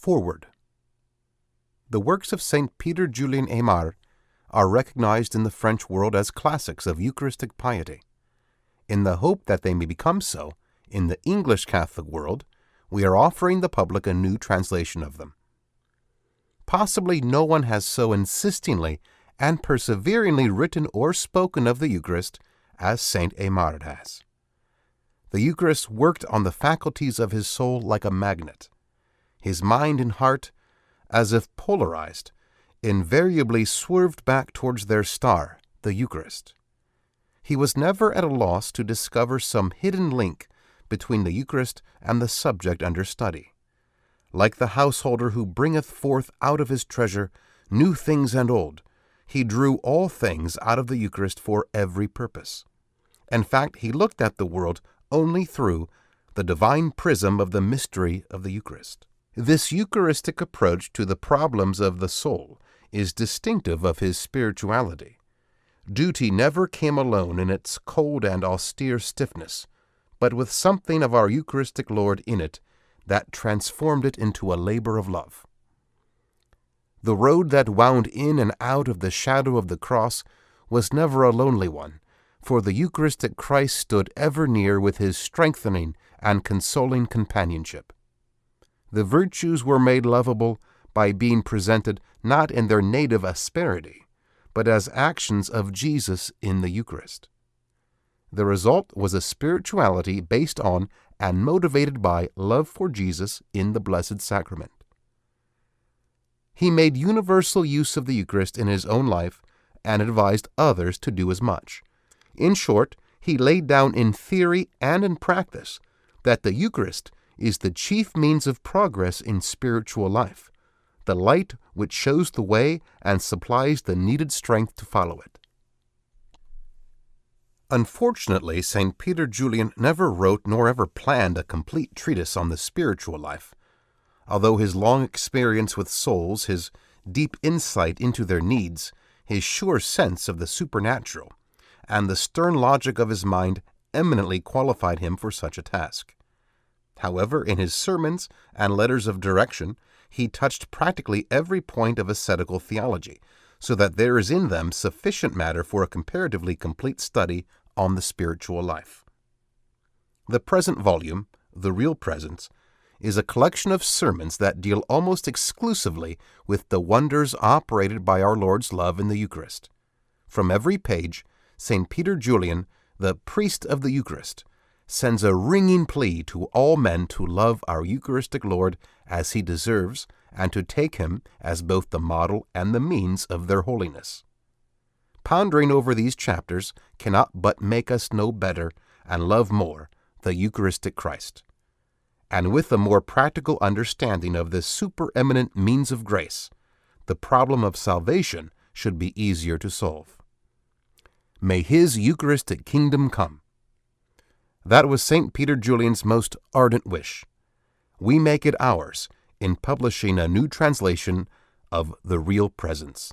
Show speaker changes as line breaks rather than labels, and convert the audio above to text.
Forward. The works of St. Peter Julien Aymar are recognized in the French world as classics of Eucharistic piety. In the hope that they may become so, in the English Catholic world, we are offering the public a new translation of them. Possibly no one has so insistingly and perseveringly written or spoken of the Eucharist as St. Aymar has. The Eucharist worked on the faculties of his soul like a magnet. His mind and heart, as if polarized, invariably swerved back towards their star, the Eucharist. He was never at a loss to discover some hidden link between the Eucharist and the subject under study. Like the householder who bringeth forth out of his treasure new things and old, he drew all things out of the Eucharist for every purpose. In fact, he looked at the world only through the divine prism of the mystery of the Eucharist. This Eucharistic approach to the problems of the soul is distinctive of his spirituality. Duty never came alone in its cold and austere stiffness, but with something of our Eucharistic Lord in it that transformed it into a labor of love. The road that wound in and out of the shadow of the cross was never a lonely one, for the Eucharistic Christ stood ever near with his strengthening and consoling companionship. The virtues were made lovable by being presented not in their native asperity, but as actions of Jesus in the Eucharist. The result was a spirituality based on and motivated by love for Jesus in the Blessed Sacrament. He made universal use of the Eucharist in his own life and advised others to do as much. In short, he laid down in theory and in practice that the Eucharist is the chief means of progress in spiritual life, the light which shows the way and supplies the needed strength to follow it. Unfortunately, St. Peter Julien never wrote nor ever planned a complete treatise on the spiritual life. Although his long experience with souls, his deep insight into their needs, his sure sense of the supernatural, and the stern logic of his mind eminently qualified him for such a task. However, in his sermons and letters of direction, he touched practically every point of ascetical theology, so that there is in them sufficient matter for a comparatively complete study on the spiritual life. The present volume, The Real Presence, is a collection of sermons that deal almost exclusively with the wonders operated by our Lord's love in the Eucharist. From every page, St. Peter Julien, the priest of the Eucharist, sends a ringing plea to all men to love our Eucharistic Lord as he deserves and to take him as both the model and the means of their holiness. Pondering over these chapters cannot but make us know better and love more the Eucharistic Christ. And with a more practical understanding of this supereminent means of grace, the problem of salvation should be easier to solve. May his Eucharistic kingdom come. That was St. Peter Julien's most ardent wish. We make it ours in publishing a new translation of The Real Presence.